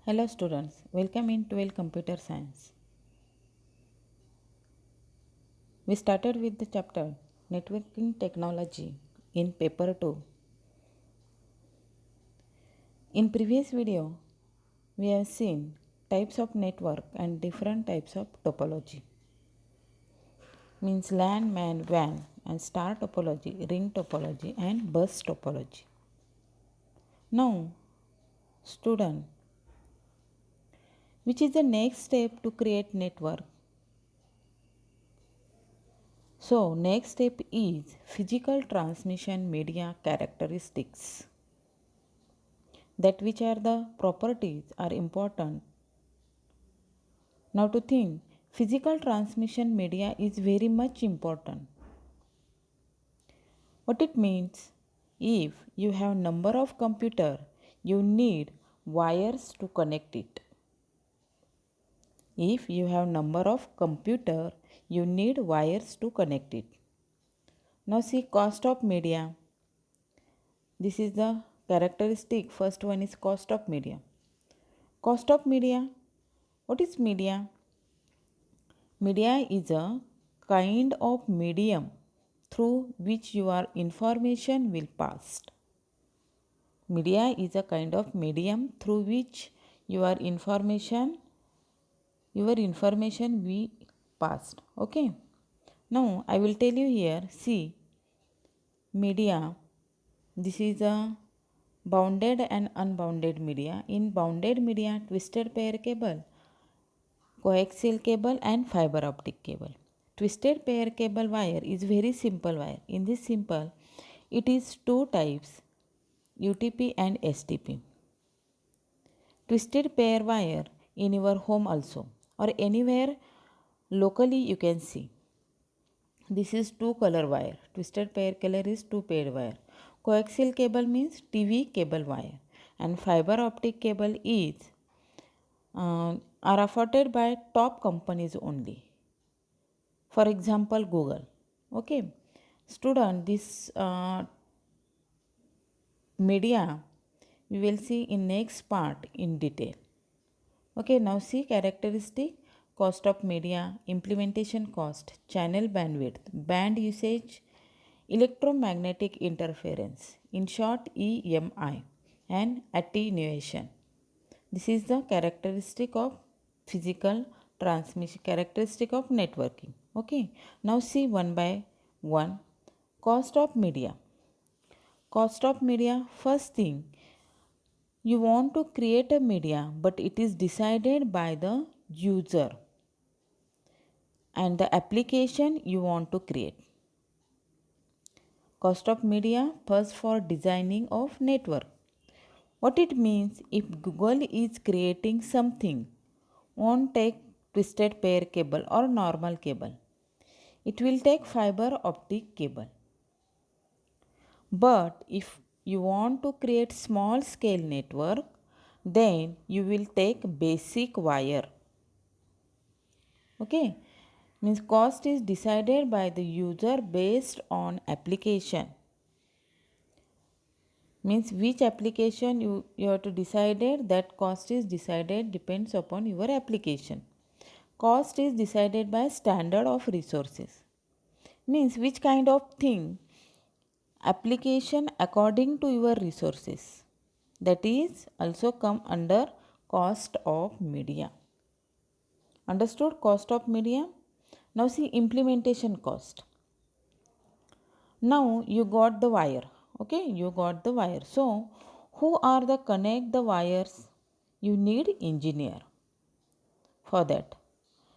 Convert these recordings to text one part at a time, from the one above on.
Hello students, welcome in 12 Computer Science. We started with the chapter Networking Technology in paper 2. In previous video, we have seen types of network and different types of topology. Means LAN, MAN, WAN and star topology, ring topology and bus topology. Now, student, which is the next step to create network? So, next step is physical transmission media characteristics. That which are the properties are important. Now to think, physical transmission media is very much important. What it means, if you have number of computer, you need wires to connect it. If you have number of computer, you need wires to connect it. Now see cost of media. This is the characteristic. First one is cost of media. Cost of media. What is media? Media is a kind of medium through which your information will pass. Media is a kind of medium through which your information will passed. Okay. Now I will tell you here. See, media. This is a bounded and unbounded media. In bounded media, twisted pair cable, coaxial cable and fiber optic cable. Twisted pair cable wire is very simple wire. In this simple, it is two types, UTP and STP. Twisted pair wire in your home also or anywhere locally you can see. This is two color wire. Twisted pair color is two pair wire. Coaxial cable means TV cable wire and fiber optic cable is are afforded by top companies only. For example, Google. Okay, student, this media we will see in next part in detail. Okay, now see characteristic, cost of media, implementation cost, channel bandwidth, band usage, electromagnetic interference, in short EMI, and attenuation. This is the characteristic of physical transmission, characteristic of networking. Okay, now see one by one. Cost of media. Cost of media, first thing, you want to create a media, but it is decided by the user and the application you want to create. Cost of media, first for designing of network. What it means, if Google is creating something, won't take twisted pair cable or normal cable. It will take fiber optic cable. But if you want to create small scale network, then you will take basic wire. Okay, means cost is decided by the user based on application. Means which application you have to decide it, that cost is decided depends upon your application. Cost is decided by standard of resources. Means which kind of thing, application according to your resources, that is also come under cost of media. Understood? Cost of media. Now see implementation cost. Now you got the wire. Okay, you got the wire. So who are the connect the wires? You need engineer for that.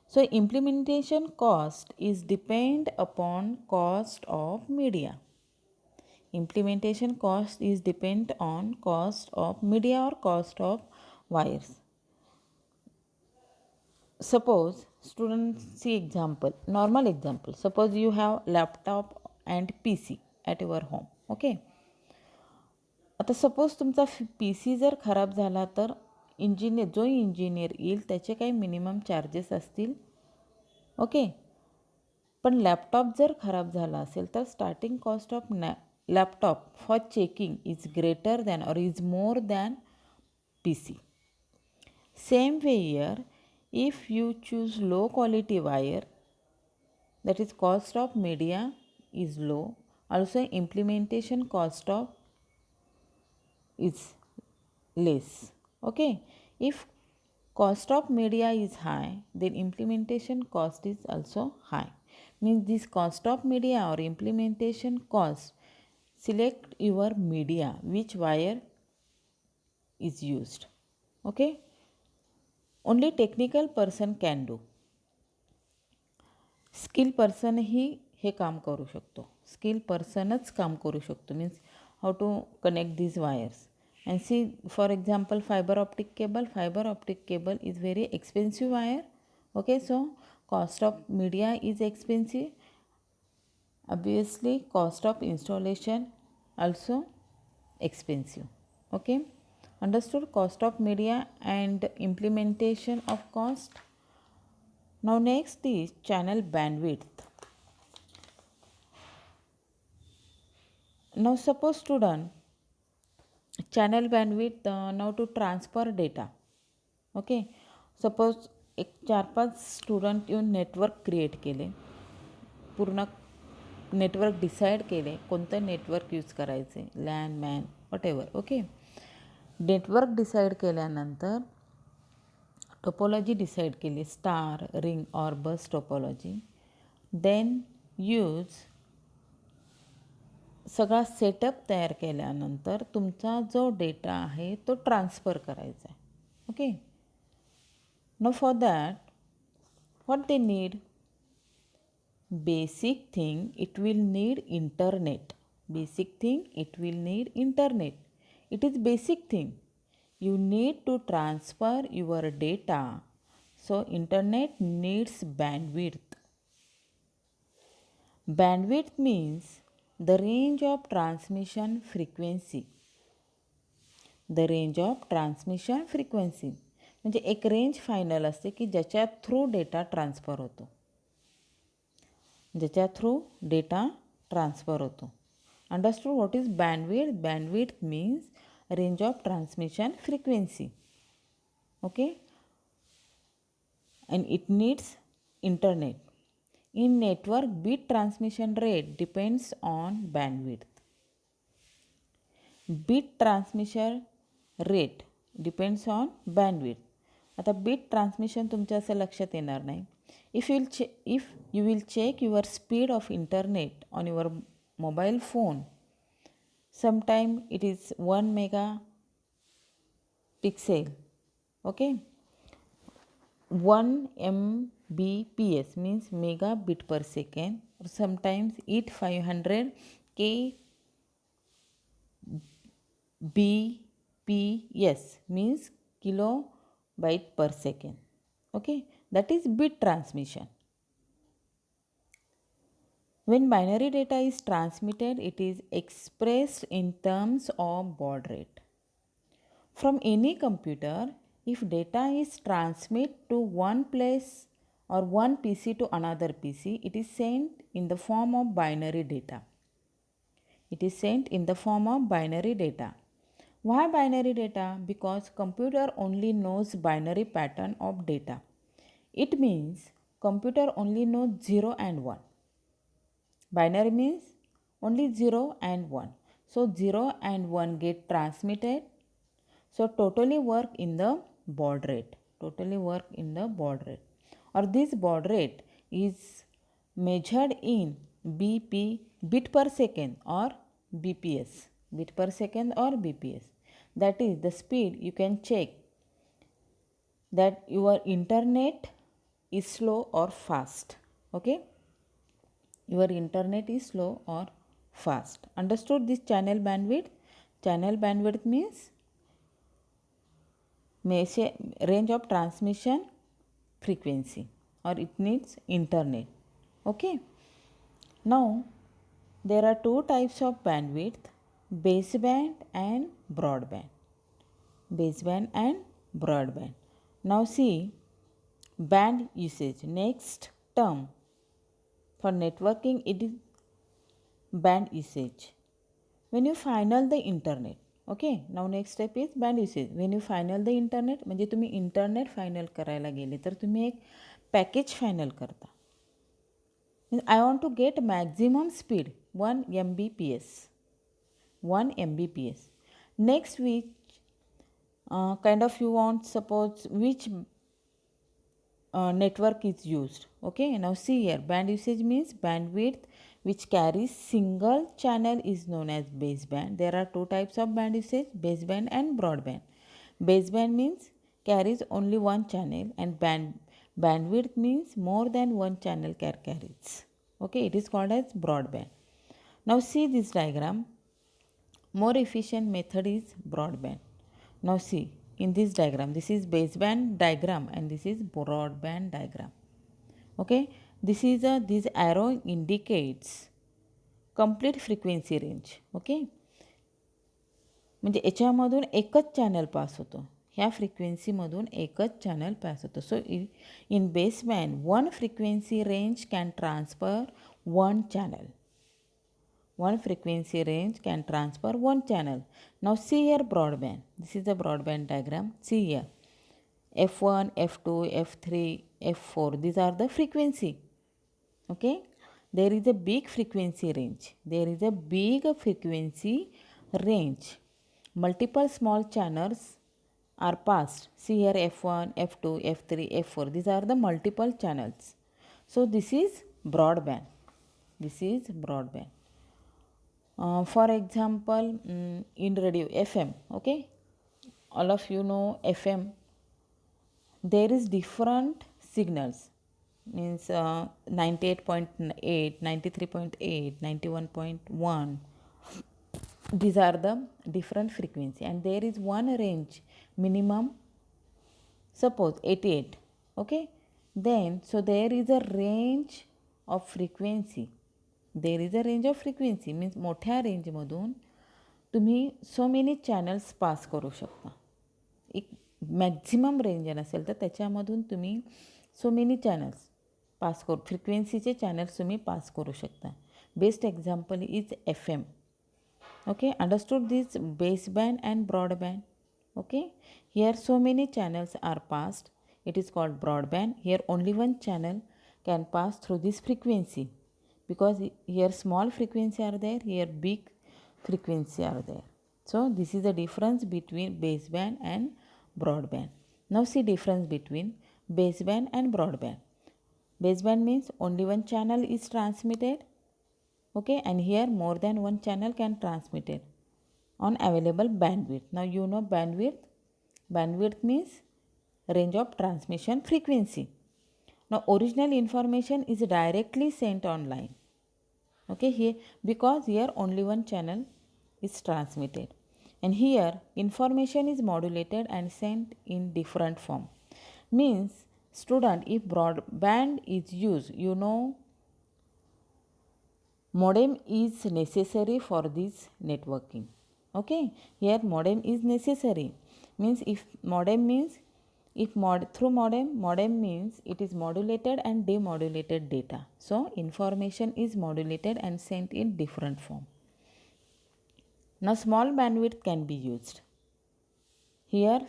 So implementation cost is depend upon cost of media. Implementation cost is depend on cost of media or cost of wires. Suppose students see example, normal example. Suppose you have laptop and PC at your home. Okay. आता suppose तुमचा PC जर खराब झाला तर जो engineer येईल त्याचे काही मिनिमम चार्जेस असतील. ओके. पण लॅपटॉप जर खराब झाला असेल तर starting cost of laptop for checking is greater than or is more than PC. Same way here, if you choose low quality wire, that is cost of media is low. Also implementation cost of is less. Okay, if cost of media is high, then implementation cost is also high. Means this cost of media or implementation cost, select your media, which wire is used. Okay, only technical person can do. Skill person ही हे काम करू शकतो. Skill पर्सनच काम करू शकतो. Means how to connect these wires. And see, for example, fiber optic cable. Fiber optic cable is very expensive wire. Okay, so cost of media is expensive. Obviously, cost of installation also expensive. Okay, understood? Cost of media and implementation of cost. Now next is channel bandwidth. Now suppose student, channel bandwidth now to transfer data. Okay, suppose एक 4-5 student येऊन network create केले, पूर्ण network decide केले कोणतं network use करायचे, LAN man whatever. Okay, network decide केल्यानंतर topology decide केली, star, ring और बस टोपोलॉजी. देन यूज सगळा सेटअप तयार केल्यानंतर तुमचा जो डेटा आहे तो ट्रान्सफर करायचा आहे. Okay, no for that what they need, basic thing it will need internet. Basic thing it will need internet. It is basic thing. You need to transfer your data, so internet needs bandwidth. Bandwidth means the range of transmission frequency. The range of transmission frequency म्हणजे एक range final असते की ज्याच्या through data transfer होतो, ज्याच्या through data transfer होतो. Understood what is bandwidth? Bandwidth means range of transmission frequency. Okay, and it needs internet. In network, bit transmission rate depends on bandwidth. Bit transmission rate depends on bandwidth. आता bit transmission तुमच्या असं लक्षात येणार नाही. If you will check your speed of internet on your mobile phone, sometime it is 1 megapixel. Okay, 1 mbps means megabit per second, or sometimes it 500 kbps means kilobyte per second. Okay, that is bit transmission. When binary data is transmitted, it is expressed in terms of baud rate. From any computer, if data is transmitted to one place or one PC to another PC, it is sent in the form of binary data. It is sent in the form of binary data. Why binary data? Because computer only knows binary pattern of data. It means computer only knows 0 and 1. Binary means only 0 and 1. So 0 and 1 get transmitted. So totally work in the baud rate. Totally work in the baud rate. Or this baud rate is measured in bit per second or BPS. Bit per second or BPS. That is the speed. You can check that your internet is slow or fast. Okay, your internet is slow or fast. Understood this channel bandwidth? Channel bandwidth means range of transmission frequency, or it needs internet. Okay, now there are two types of bandwidth: baseband and broadband. Baseband and broadband. Now see band usage. Next term for networking, it is band usage. When you final the internet, okay. Now next step is band usage. When you final the internet, म्हणजे तुम्ही internet final करायला गेले तर तुम्ही एक package final करता. I want to get maximum speed 1 Mbps. 1 Mbps. Next, which kind of you want, suppose which network is used. Okay, now see here, band usage means bandwidth which carries single channel is known as baseband. There are two types of band usage, baseband and broadband. Baseband means carries only one channel, and bandwidth means more than one channel carries. Okay, it is called as broadband. Now see this diagram. More efficient method is broadband. Now see in this diagram, this is baseband diagram and this is broadband diagram. Okay, this arrow indicates complete frequency range. Okay, म्हणजे याच्यामधून एकच channel pass होतो, ह्या फ्रिक्वेन्सीमधून एकच channel pass होतो. So in baseband one frequency range can transfer one channel. One frequency range can transfer one channel. Now see here broadband. This is the broadband diagram. See here. F1, F2, F3, F4. These are the frequency. Okay. There is a big frequency range. There is a big frequency range. Multiple small channels are passed. See here F1, F2, F3, F4. These are the multiple channels. So this is broadband. This is broadband. For example, in radio FM, okay, all of you know FM. There is different signals, means 98.8, 93.8, 91.1. These are the different frequency, and there is one range minimum, suppose 88. Okay, then so there is a range of frequency. There is a range of frequency, means मोठ्या रेंजमधून तुम्ही so many channels पास करू शकता. एक maximum range नसेल तर त्याच्यामधून तुम्ही so many channels पास करू, फ्रिक्वेन्सीचे चॅनल्स तुम्ही पास करू शकता. Best example is FM. Okay, understood this baseband and broadband. Okay, here so many channels are passed. It is called broadband. Here only one channel can pass through this frequency, because here small frequency are there, here big frequency are there. So this is the difference between baseband and broadband. Now see difference between baseband and broadband. Baseband means only one channel is transmitted. Okay, and here more than one channel can transmit it on available bandwidth. Now you know bandwidth. Bandwidth means range of transmission frequency. Now original information is directly sent online. Okay, here because here only one channel is transmitted, and here information is modulated and sent in different form. Means student, if broadband is used, you know modem is necessary for this networking. Okay, here modem is necessary, means if modem means through modem means it is modulated and demodulated data. So information is modulated and sent in different form. Now small bandwidth can be used. Here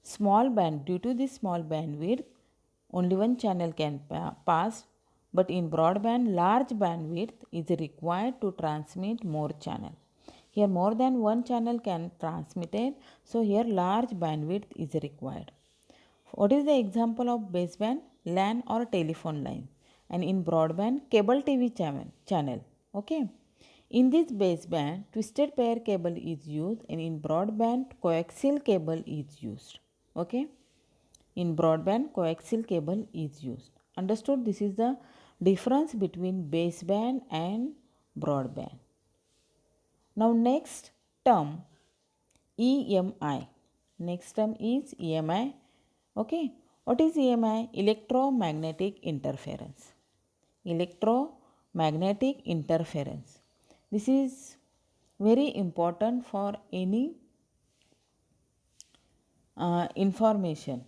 small band, due to this small bandwidth only one channel can pass, but in broadband large bandwidth is required to transmit more channel. Here more than one channel can transmit it, so here large bandwidth is required. What is the example of baseband? LAN or telephone line, and in broadband cable TV channel. Okay, in this baseband twisted pair cable is used, and in broadband coaxial cable is used. Okay, in broadband coaxial cable is used. Understood? This is the difference between baseband and broadband. Now next term, EMI. Next term is EMI. Okay, what is EMI? Electromagnetic interference. Electromagnetic interference. This is very important for any information.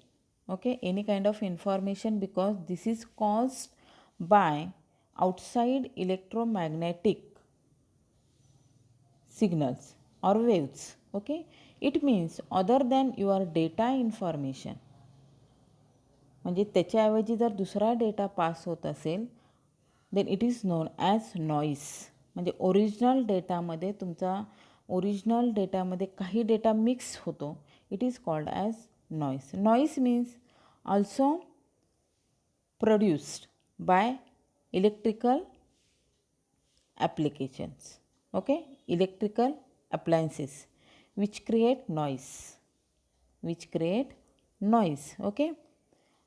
Okay, any kind of information, because this is caused by outside electromagnetic signals. or waves. Okay, it means other than your data information. म्हणजे त्याच्याऐवजी जर दुसरा data pass होत असेल then it is known as noise. म्हणजे original डेटामध्ये काही data mix होतो, it is called as noise. Noise means also produced by electrical applications. Okay, electrical appliances which create noise. Okay,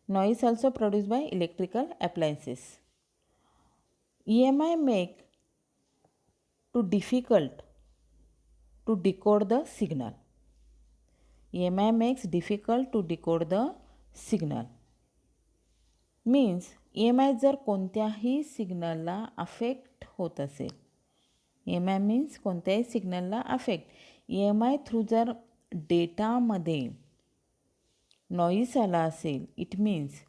noise also produced by electrical appliances. EMI make too difficult to decode the signal. EMI makes difficult to decode the signal. Means EMI जर कोणत्याही सिग्नलला affect होत असेल, EMI means कोणत्याही सिग्नलला affect, EMI through जर डेटामध्ये noise आला असेल, it means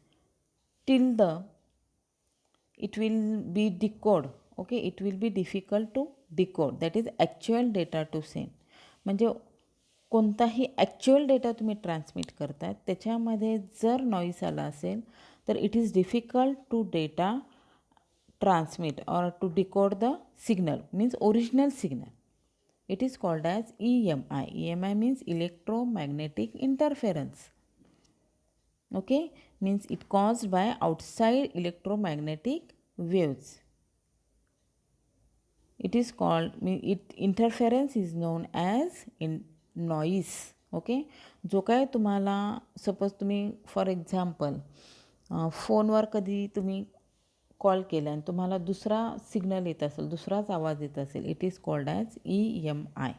it will be decode. Okay, it will be difficult to decode, that is actual data to send. म्हणजे कोणताही ॲक्च्युअल डेटा तुम्ही ट्रान्समिट करताय त्याच्यामध्ये जर नॉईस आला असेल तर it is difficult to data transmit or to decode the signal, means original signal. It is called as EMI. EMI means electromagnetic interference. Okay, means it caused by outside electromagnetic waves. It is called, interference is known as noise. Okay, जो काय तुम्हाला suppose तुम्ही for example फोनवर कधी तुम्ही call केला आणि तुम्हाला दुसरा सिग्नल येत असेल, दुसराच आवाज येत असेल, it is called as EMI.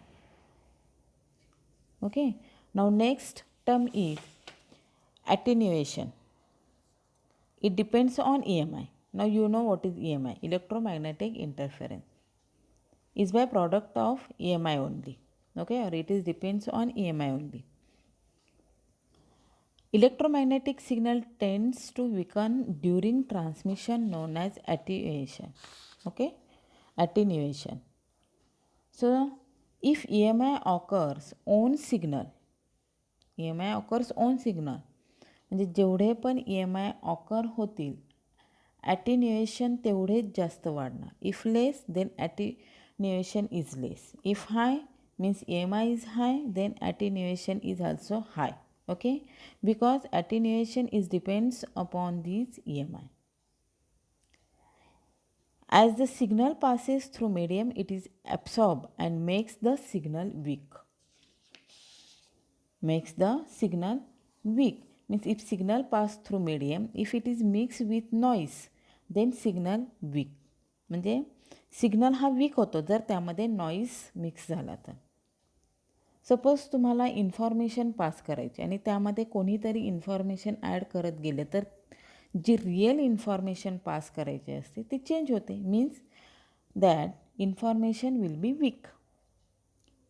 Okay, now next term is attenuation. It depends on EMI. Now you know what is EMI. Electromagnetic interference is by product of EMI only. Okay, or it is depends on EMI only. Electromagnetic signal tends to weaken during transmission, known as attenuation. Okay, attenuation. So if EMI occurs on signal, म्हणजे जेवढे पण EMI occur होतील ॲटिन्युएशन तेवढेच जास्त वाढणार. If less then attenuation is less. If high means EMI is high then attenuation is also high. Okay, because attenuation is depends upon this EMI. As the signal passes through medium, it is absorbed and makes the signal weak. Means if signal pass through medium, if it is mixed with noise, then signal weak. म्हणजे signal हा week होतो जर त्यामध्ये noise mix झाला तर. Suppose तुम्हाला information pass करायची आणि त्यामध्ये कोणीतरी इन्फॉर्मेशन ॲड करत गेले तर जी रिअल इन्फॉर्मेशन पास करायची असते ती चेंज होते. Means that information will be weak.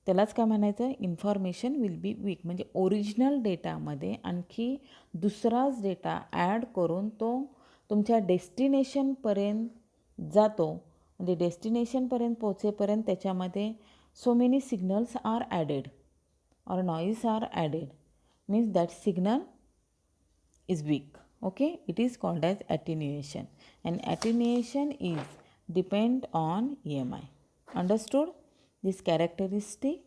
त्यालाच काय म्हणायचं, इन्फॉर्मेशन विल बी वीक. म्हणजे ओरिजिनल डेटामध्ये आणखी दुसराच डेटा ॲड करून तो तुमच्या डेस्टिनेशनपर्यंत जातो. म्हणजे डेस्टिनेशनपर्यंत पोचेपर्यंत त्याच्यामध्ये so many signals are added or noise are added, means that signal is weak. Okay, it is called as attenuation, and attenuation is depend on EMI. Understood this characteristic?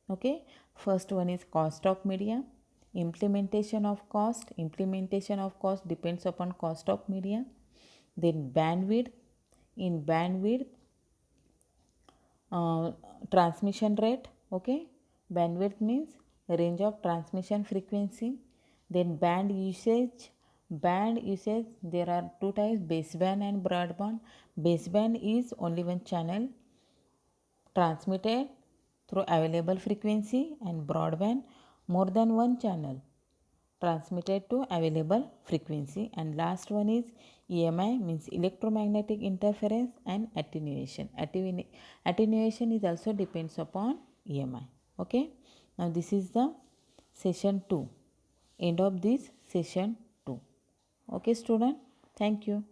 Okay, first one is cost of media. Implementation of cost depends upon cost of media. Then bandwidth. In bandwidth, transmission rate. Okay, bandwidth means range of transmission frequency. Then band usage, there are two types, baseband and broadband. Baseband is only one channel transmitted through available frequency, and broadband more than one channel transmitted to available frequency. And last one is EMI, means electromagnetic interference and attenuation. Attenuation is also depends upon EMI. Okay, now this is the session 2, end of this session 2. Okay student, thank you.